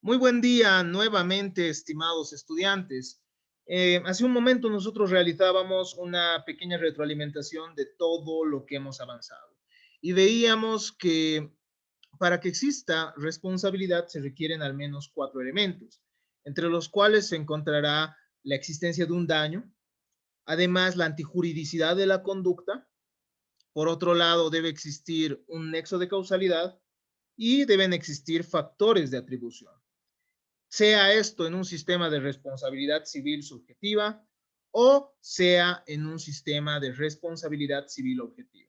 Muy buen día nuevamente, estimados estudiantes. Hace un momento nosotros realizábamos una pequeña retroalimentación de todo lo que hemos avanzado y veíamos que para que exista responsabilidad se requieren al menos 4 elementos, entre los cuales se encontrará la existencia de un daño, además la antijuridicidad de la conducta, por otro lado debe existir un nexo de causalidad y deben existir factores de atribución, sea esto en un sistema de responsabilidad civil subjetiva o sea en un sistema de responsabilidad civil objetiva.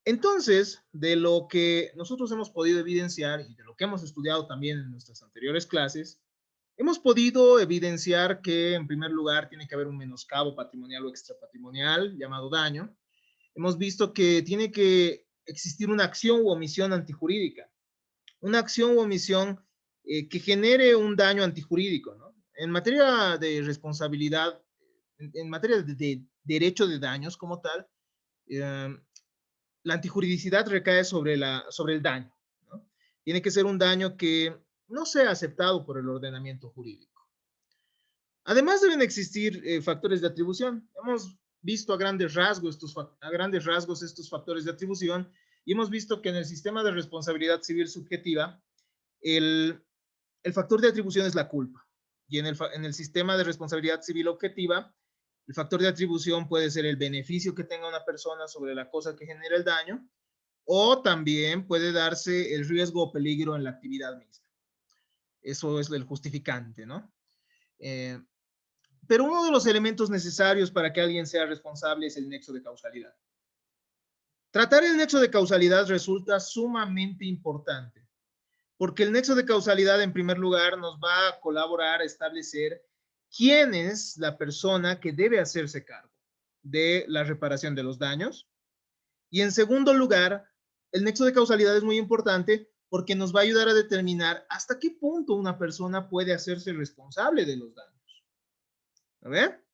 Entonces, de lo que nosotros hemos podido evidenciar y de lo que hemos estudiado también en nuestras anteriores clases, hemos podido evidenciar que en primer lugar tiene que haber un menoscabo patrimonial o extrapatrimonial llamado daño. Hemos visto que tiene que existir una acción u omisión antijurídica, una acción u omisión que genere un daño antijurídico, ¿no? En materia de responsabilidad, en materia de derecho de daños como tal, la antijuridicidad recae sobre el daño, ¿no? Tiene que ser un daño que no sea aceptado por el ordenamiento jurídico. Además deben existir factores de atribución. Hemos visto a grandes rasgos estos factores de atribución y hemos visto que en el sistema de responsabilidad civil subjetiva el, el factor de atribución es la culpa. Y en el sistema de responsabilidad civil objetiva, el factor de atribución puede ser el beneficio que tenga una persona sobre la cosa que genera el daño, o también puede darse el riesgo o peligro en la actividad misma. Eso es el justificante, ¿no? Eh, pero uno de los elementos necesarios para que alguien sea responsable es el nexo de causalidad. Tratar el nexo de causalidad resulta sumamente importante, porque el nexo de causalidad, en primer lugar, nos va a colaborar a establecer quién es la persona que debe hacerse cargo de la reparación de los daños. Y en segundo lugar, el nexo de causalidad es muy importante porque nos va a ayudar a determinar hasta qué punto una persona puede hacerse responsable de los daños. A ver,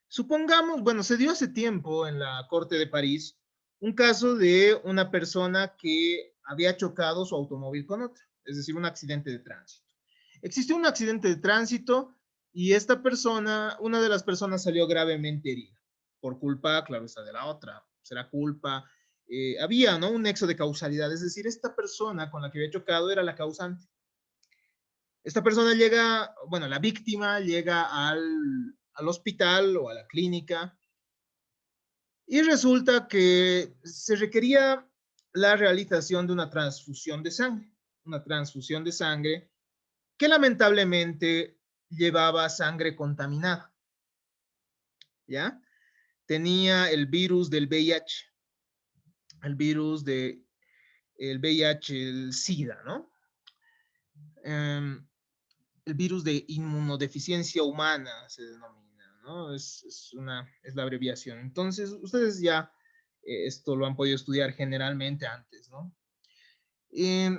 supongamos, bueno, se dio hace tiempo en la Corte de París un caso de una persona que había chocado su automóvil con otra, es decir, un accidente de tránsito. Existió un accidente de tránsito y esta persona, una de las personas salió gravemente herida, por culpa, claro está, de la otra. Será culpa, había, ¿no?, un nexo de causalidad, es decir, esta persona con la que había chocado era la causante. Esta persona llega, bueno, la víctima llega al hospital o a la clínica y resulta que se requería la realización de una transfusión de sangre que lamentablemente llevaba sangre contaminada, ¿ya? Tenía el virus del VIH, el virus de el VIH, el SIDA, ¿no? El virus de inmunodeficiencia humana se denomina, ¿no? Es la abreviación. Entonces, ustedes ya esto lo han podido estudiar generalmente antes, ¿no? Eh,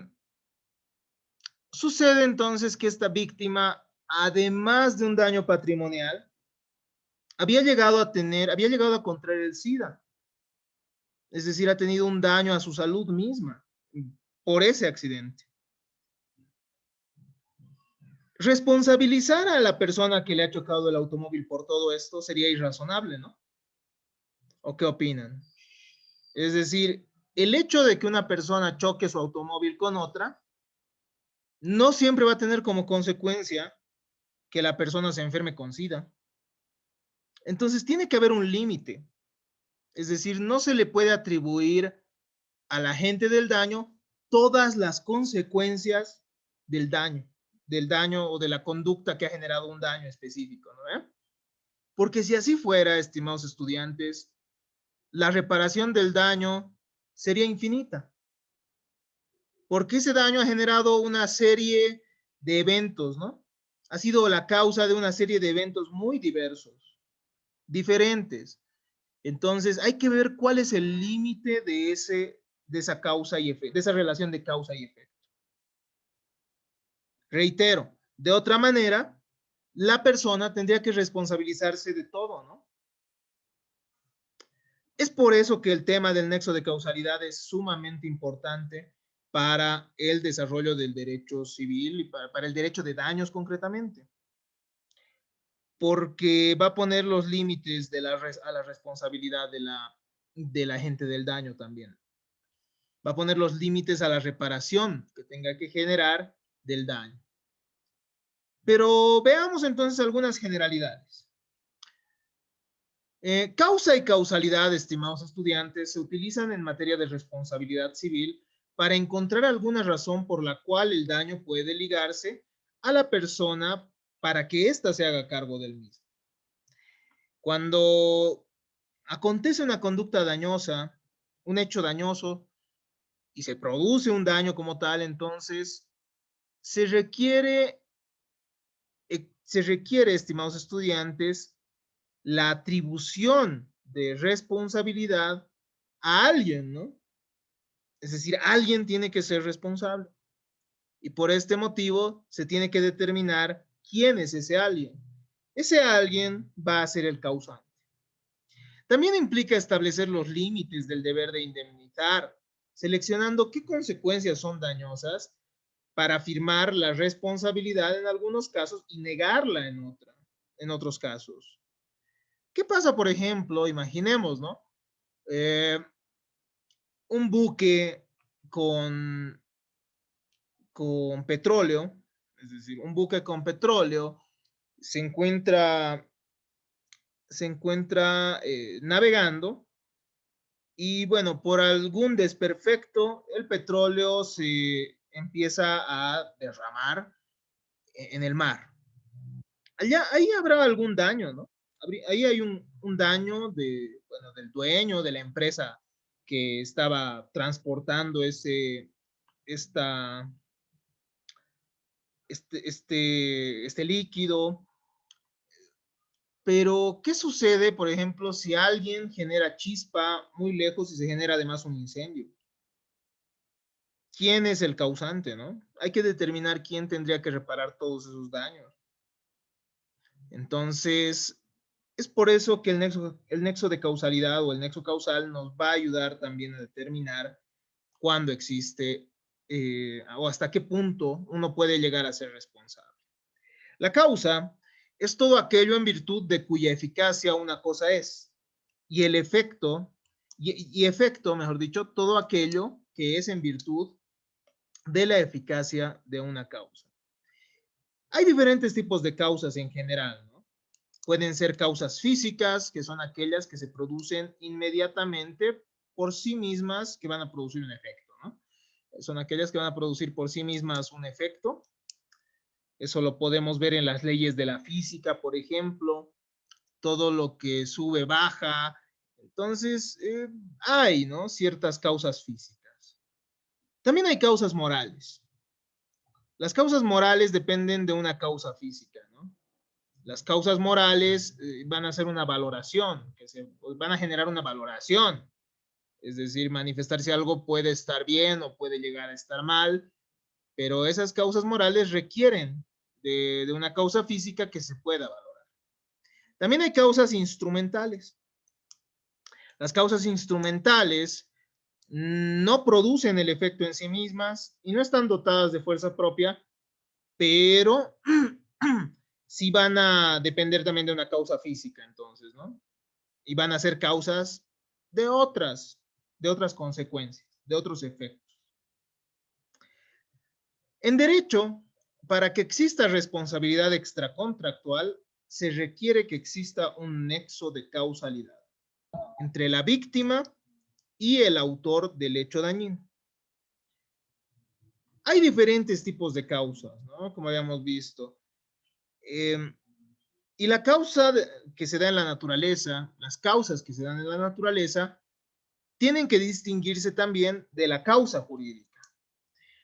Sucede entonces que esta víctima, además de un daño patrimonial, había llegado a contraer el SIDA, es decir, ha tenido un daño a su salud misma por ese accidente. Responsabilizar a la persona que le ha chocado el automóvil por todo esto sería irrazonable, ¿no? ¿O qué opinan? Es decir, el hecho de que una persona choque su automóvil con otra no siempre va a tener como consecuencia que la persona se enferme con SIDA. Entonces tiene que haber un límite. Es decir, no se le puede atribuir a la gente del daño todas las consecuencias del daño o de la conducta que ha generado un daño específico, ¿no? Porque si así fuera, estimados estudiantes, la reparación del daño sería infinita, porque ese daño ha generado una serie de eventos, ¿no? Ha sido la causa de una serie de eventos muy diversos, diferentes. Entonces, hay que ver cuál es el límite de esa causa y efecto, de esa relación de causa y efecto. Reitero, de otra manera, la persona tendría que responsabilizarse de todo, ¿no? Es por eso que el tema del nexo de causalidad es sumamente importante para el desarrollo del derecho civil y para el derecho de daños concretamente, porque va a poner los límites a la responsabilidad de la agente del daño también. Va a poner los límites a la reparación que tenga que generar del daño. Pero veamos entonces algunas generalidades. Causa y causalidad, estimados estudiantes, se utilizan en materia de responsabilidad civil para encontrar alguna razón por la cual el daño puede ligarse a la persona para que ésta se haga cargo del mismo. Cuando acontece una conducta dañosa, un hecho dañoso, y se produce un daño como tal, entonces se requiere, estimados estudiantes, la atribución de responsabilidad a alguien, ¿no? Es decir, alguien tiene que ser responsable. Y por este motivo se tiene que determinar quién es ese alguien. Ese alguien va a ser el causante. También implica establecer los límites del deber de indemnizar, seleccionando qué consecuencias son dañosas para afirmar la responsabilidad en algunos casos y negarla en otros casos. ¿Qué pasa, por ejemplo? Imaginemos, ¿no? Un buque con, con petróleo, es decir, un buque con petróleo se encuentra navegando y bueno, por algún desperfecto, el petróleo se empieza a derramar en el mar. Allá, ahí habrá algún daño, ¿no? Ahí hay un daño bueno, del dueño de la empresa que estaba transportando esta, este líquido. Pero, ¿qué sucede, por ejemplo, si alguien genera chispa muy lejos y se genera además un incendio? ¿Quién es el causante, no? Hay que determinar quién tendría que reparar todos esos daños. Entonces, es por eso que el nexo de causalidad o el nexo causal nos va a ayudar también a determinar cuándo existe o hasta qué punto uno puede llegar a ser responsable. La causa es todo aquello en virtud de cuya eficacia una cosa es, y el efecto, efecto, mejor dicho, todo aquello que es en virtud de la eficacia de una causa. Hay diferentes tipos de causas en general, ¿no? Pueden ser causas físicas, que son aquellas que se producen inmediatamente por sí mismas, que van a producir un efecto, ¿no? Son aquellas que van a producir por sí mismas un efecto. Eso lo podemos ver en las leyes de la física, por ejemplo. Todo lo que sube, baja. Entonces, hay, ¿no? Ciertas causas físicas. También hay causas morales. Las causas morales dependen de una causa física, ¿no? Las causas morales van a hacer una valoración, van a generar una valoración. Es decir, manifestar si algo puede estar bien o puede llegar a estar mal, pero esas causas morales requieren de una causa física que se pueda valorar. También hay causas instrumentales. Las causas instrumentales no producen el efecto en sí mismas y no están dotadas de fuerza propia, pero sí van a depender también de una causa física, entonces, ¿no? Y van a ser causas de otras consecuencias, de otros efectos. En derecho, para que exista responsabilidad extracontractual, se requiere que exista un nexo de causalidad entre la víctima y el autor del hecho dañino. Hay diferentes tipos de causas, ¿no? Como habíamos visto. Y la causa que se da en la naturaleza, las causas que se dan en la naturaleza, tienen que distinguirse también de la causa jurídica.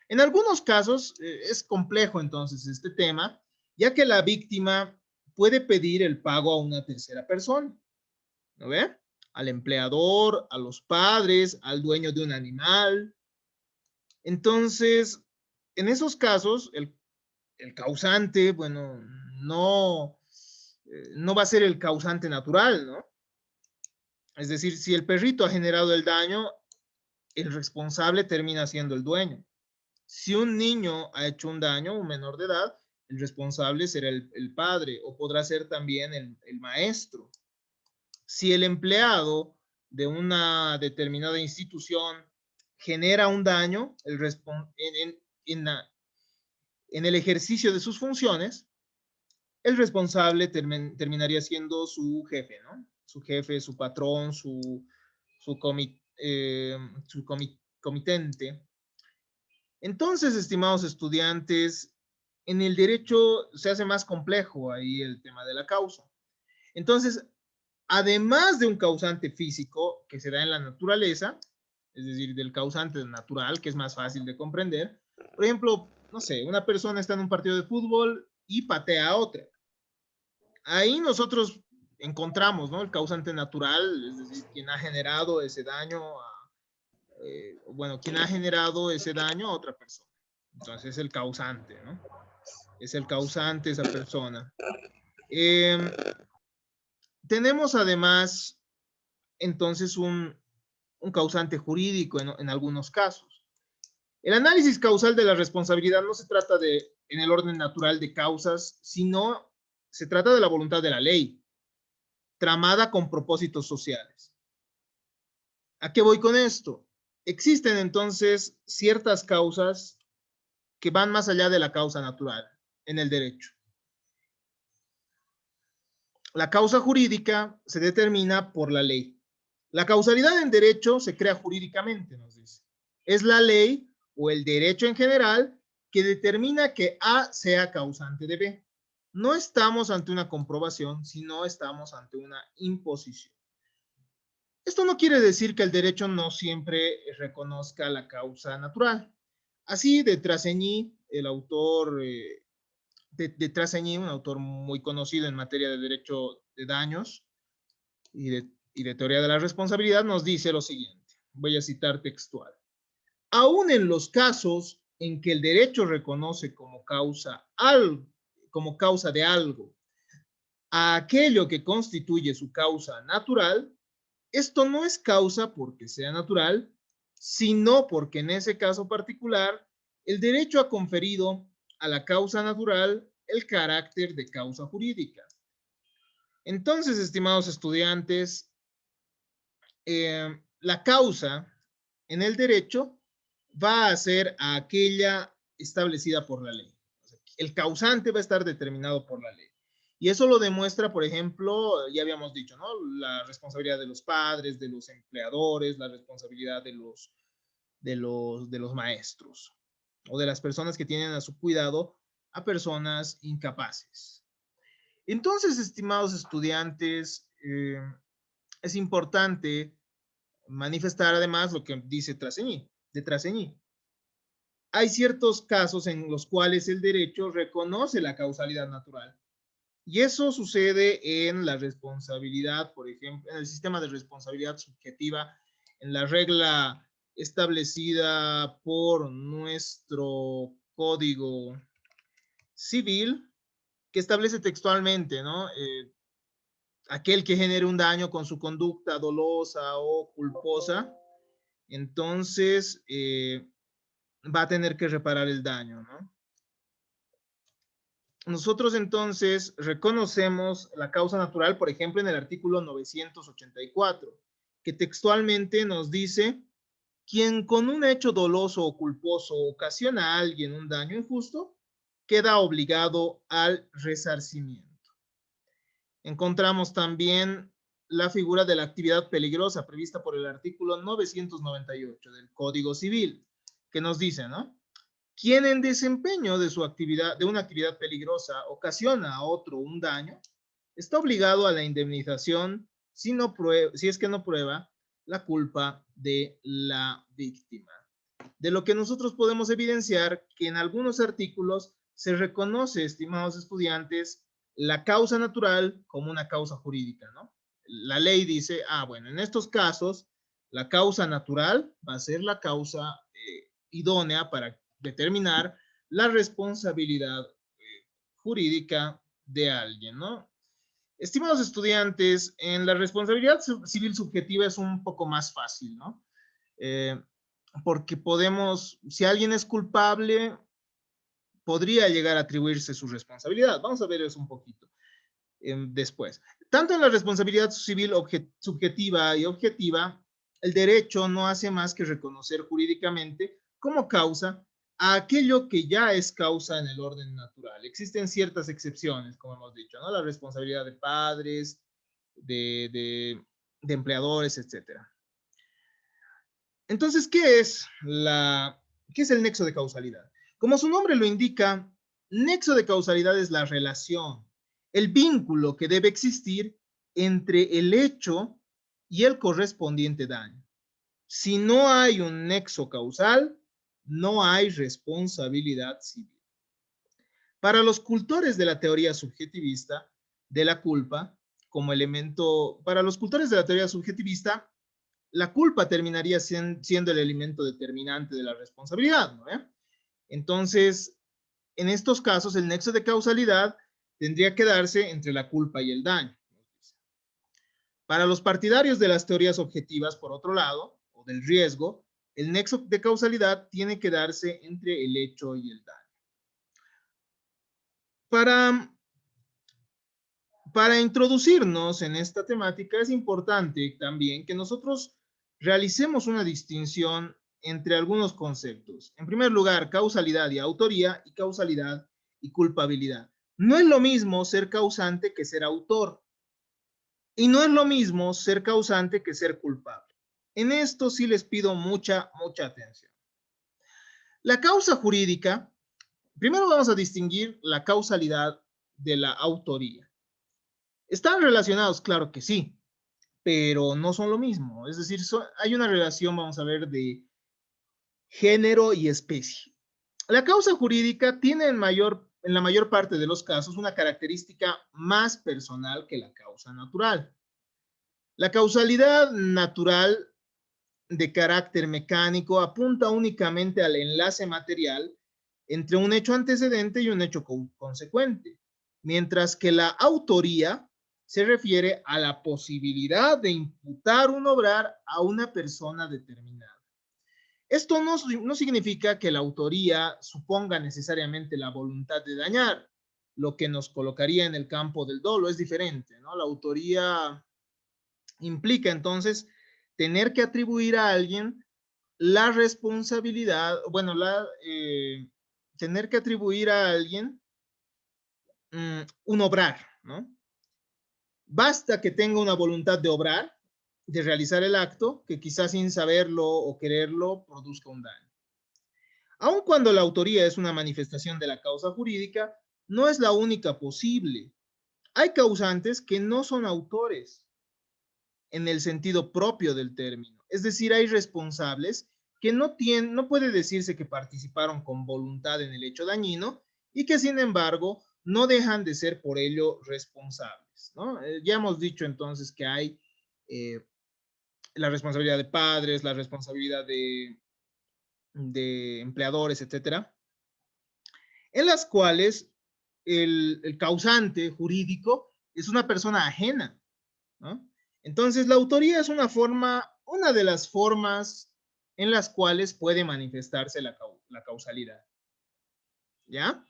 En algunos casos es complejo entonces este tema, ya que la víctima puede pedir el pago a una tercera persona, ¿no ve? Al empleador, a los padres, al dueño de un animal. Entonces, en esos casos, el causante, bueno, no va a ser el causante natural, ¿no? Es decir, si el perrito ha generado el daño, el responsable termina siendo el dueño. Si un niño ha hecho un daño, un menor de edad, el responsable será el padre o podrá ser también el maestro. Si el empleado de una determinada institución genera un daño en el ejercicio de sus funciones, el responsable terminaría siendo su jefe, ¿no? Su jefe, su patrón, su comitente. Entonces, estimados estudiantes, en el derecho se hace más complejo ahí el tema de la causa. Entonces, además de un causante físico que se da en la naturaleza, es decir, del causante natural, que es más fácil de comprender, por ejemplo, no sé, una persona está en un partido de fútbol y patea a otra. Ahí nosotros encontramos, ¿no? El causante natural, es decir, quien ha generado ese daño, quien ha generado ese daño a otra persona. Entonces es el causante, ¿no? Es el causante esa persona. Tenemos además entonces un causante jurídico en algunos casos. El análisis causal de la responsabilidad no se trata en el orden natural de causas, sino se trata de la voluntad de la ley, tramada con propósitos sociales. ¿A qué voy con esto? Existen entonces ciertas causas que van más allá de la causa natural en el derecho. La causa jurídica se determina por la ley. La causalidad en derecho se crea jurídicamente, nos dice. Es la ley o el derecho en general que determina que A sea causante de B. No estamos ante una comprobación, sino estamos ante una imposición. Esto no quiere decir que el derecho no siempre reconozca la causa natural. Así, de Trasegny, el autor de Trasegny, un autor muy conocido en materia de derecho de daños y de teoría de la responsabilidad, nos dice lo siguiente. Voy a citar textual. Aún en los casos en que el derecho reconoce como causa de algo a aquello que constituye su causa natural, esto no es causa porque sea natural, sino porque en ese caso particular el derecho ha conferido a la causa natural el carácter de causa jurídica. Entonces, estimados estudiantes, la causa en el derecho va a ser aquella establecida por la ley. El causante va a estar determinado por la ley. Y eso lo demuestra, por ejemplo, ya habíamos dicho, ¿no? La responsabilidad de los padres, de los empleadores, la responsabilidad de los maestros o de las personas que tienen a su cuidado a personas incapaces. Entonces, estimados estudiantes, es importante manifestar además lo que dice de Trasegny. Hay ciertos casos en los cuales el derecho reconoce la causalidad natural. Y eso sucede en la responsabilidad, por ejemplo, en el sistema de responsabilidad subjetiva, en la regla establecida por nuestro Código Civil, que establece textualmente, ¿no? Aquel que genere un daño con su conducta dolosa o culposa, entonces va a tener que reparar el daño, ¿no? Nosotros entonces reconocemos la causa natural, por ejemplo, en el artículo 984, que textualmente nos dice, quien con un hecho doloso o culposo ocasiona a alguien un daño injusto, queda obligado al resarcimiento. Encontramos también la figura de la actividad peligrosa prevista por el artículo 998 del Código Civil, que nos dice, ¿no? Quien en desempeño de su actividad, de una actividad peligrosa, ocasiona a otro un daño, está obligado a la indemnización si es que no prueba la culpa de la víctima. De lo que nosotros podemos evidenciar que en algunos artículos se reconoce, estimados estudiantes, la causa natural como una causa jurídica, ¿no? La ley dice, bueno, en estos casos, la causa natural va a ser la causa idónea para determinar la responsabilidad jurídica de alguien, ¿no? Estimados estudiantes, en la responsabilidad civil subjetiva es un poco más fácil, ¿no? porque podemos, si alguien es culpable, podría llegar a atribuirse su responsabilidad. Vamos a ver eso un poquito después. Tanto en la responsabilidad civil subjetiva y objetiva, el derecho no hace más que reconocer jurídicamente como causa a aquello que ya es causa en el orden natural. Existen ciertas excepciones, como hemos dicho, ¿no? La responsabilidad de padres, de empleadores, etcétera. Entonces, ¿qué es el nexo de causalidad? Como su nombre lo indica, nexo de causalidad es la relación, el vínculo que debe existir entre el hecho y el correspondiente daño. Si no hay un nexo causal, no hay responsabilidad civil. Para los cultores de la teoría subjetivista de la culpa, como elemento, para los cultores de la teoría subjetivista, la culpa terminaría siendo el elemento determinante de la responsabilidad, ¿no? Entonces, en estos casos, el nexo de causalidad tendría que darse entre la culpa y el daño. Para los partidarios de las teorías objetivas, por otro lado, o del riesgo, el nexo de causalidad tiene que darse entre el hecho y el daño. Para introducirnos en esta temática es importante también que nosotros realicemos una distinción entre algunos conceptos. En primer lugar, causalidad y autoría, y causalidad y culpabilidad. No es lo mismo ser causante que ser autor. Y no es lo mismo ser causante que ser culpable. En esto sí les pido mucha atención. La causa jurídica, primero vamos a distinguir la causalidad de la autoría. ¿Están relacionados? Claro que sí, pero no son lo mismo. Es decir, hay una relación, vamos a ver, de género y especie. La causa jurídica tiene en la mayor parte de los casos una característica más personal que la causa natural. La causalidad natural de carácter mecánico apunta únicamente al enlace material entre un hecho antecedente y un hecho consecuente, mientras que la autoría se refiere a la posibilidad de imputar un obrar a una persona determinada. Esto no significa que la autoría suponga necesariamente la voluntad de dañar, lo que nos colocaría en el campo del dolo es diferente, ¿no? La autoría implica entonces tener que atribuir a alguien la responsabilidad, bueno, tener que atribuir a alguien un obrar, ¿no? Basta que tenga una voluntad de obrar, de realizar el acto, que quizás sin saberlo o quererlo produzca un daño. Aun cuando la autoría es una manifestación de la causa jurídica, no es la única posible. Hay causantes que no son autores en el sentido propio del término. Es decir, hay responsables que no puede decirse que participaron con voluntad en el hecho dañino y que sin embargo no dejan de ser por ello responsables, ¿no? Ya hemos dicho entonces que hay la responsabilidad de padres, la responsabilidad de empleadores, etcétera, en las cuales el causante jurídico es una persona ajena, ¿no? Entonces, la autoría es una de las formas en las cuales puede manifestarse la causalidad, ¿ya?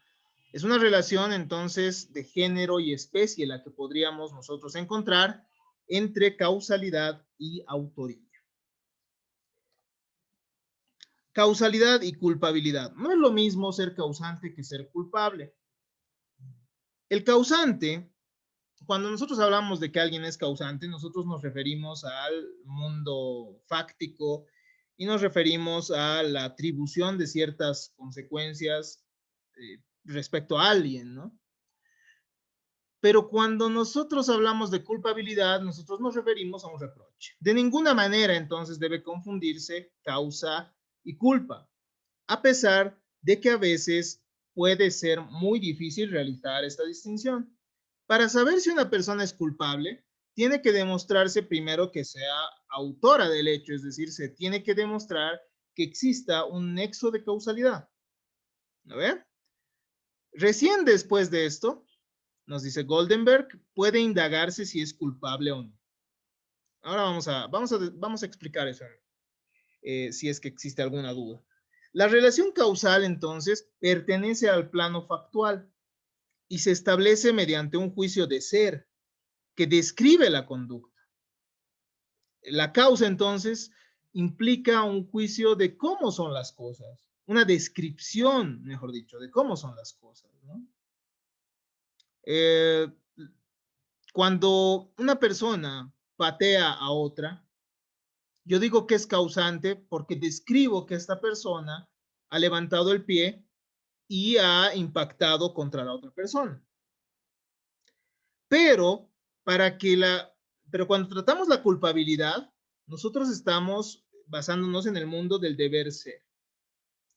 Es una relación, entonces, de género y especie la que podríamos nosotros encontrar entre causalidad y autoría. Causalidad y culpabilidad. No es lo mismo ser causante que ser culpable. El causante, cuando nosotros hablamos de que alguien es causante, nosotros nos referimos al mundo fáctico y nos referimos a la atribución de ciertas consecuencias respecto a alguien, ¿no? Pero cuando nosotros hablamos de culpabilidad, nosotros nos referimos a un reproche. De ninguna manera, entonces, debe confundirse causa y culpa, a pesar de que a veces puede ser muy difícil realizar esta distinción. Para saber si una persona es culpable, tiene que demostrarse primero que sea autora del hecho, es decir, se tiene que demostrar que exista un nexo de causalidad. ¿No ve? Recién después de esto, nos dice Goldenberg, puede indagarse si es culpable o no. Ahora vamos a explicar eso. si es que existe alguna duda. La relación causal, entonces, pertenece al plano factual y se establece mediante un juicio de ser que describe la conducta. La causa, entonces, implica un juicio de cómo son las cosas, una descripción, mejor dicho, de cómo son las cosas, ¿no? Cuando una persona patea a otra, yo digo que es causante porque describo que esta persona ha levantado el pie y ha impactado contra la otra persona. Pero, para que la, pero cuando tratamos la culpabilidad, nosotros estamos basándonos en el mundo del deber ser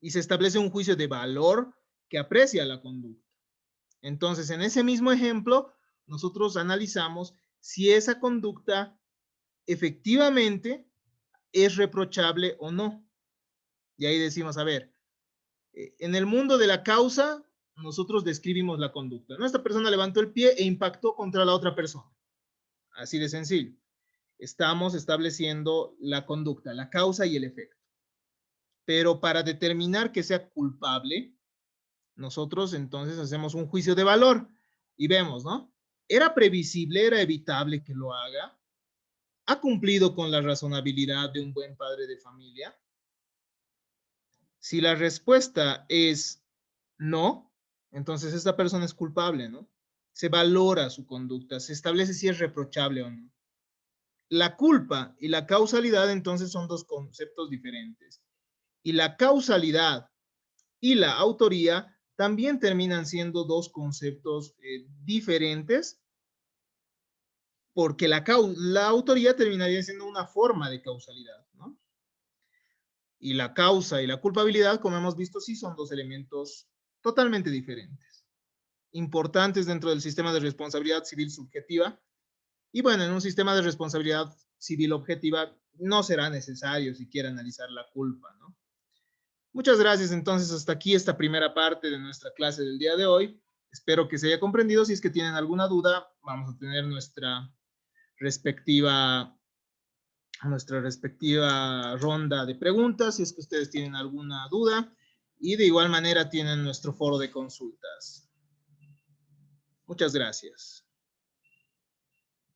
y se establece un juicio de valor que aprecia la conducta. Entonces, en ese mismo ejemplo, nosotros analizamos si esa conducta efectivamente es reprochable o no. Y ahí decimos, a ver, en el mundo de la causa, nosotros describimos la conducta. ¿No? Esta persona levantó el pie e impactó contra la otra persona. Así de sencillo. Estamos estableciendo la conducta, la causa y el efecto. Pero para determinar que sea culpable, nosotros entonces hacemos un juicio de valor y vemos, ¿no? ¿Era previsible, era evitable que lo haga? ¿Ha cumplido con la razonabilidad de un buen padre de familia? Si la respuesta es no, entonces esta persona es culpable, ¿no? Se valora su conducta, se establece si es reprochable o no. La culpa y la causalidad entonces son dos conceptos diferentes. Y la causalidad y la autoría también terminan siendo dos conceptos diferentes porque la autoría terminaría siendo una forma de causalidad, ¿no? Y la causa y la culpabilidad, como hemos visto, sí son dos elementos totalmente diferentes, importantes dentro del sistema de responsabilidad civil subjetiva. Y bueno, en un sistema de responsabilidad civil objetiva no será necesario siquiera analizar la culpa, ¿no? Muchas gracias entonces, hasta aquí esta primera parte de nuestra clase del día de hoy. Espero que se haya comprendido. Si es que tienen alguna duda, vamos a tener respectiva nuestra respectiva ronda de preguntas, si es que ustedes tienen alguna duda, y de igual manera tienen nuestro foro de consultas. Muchas gracias.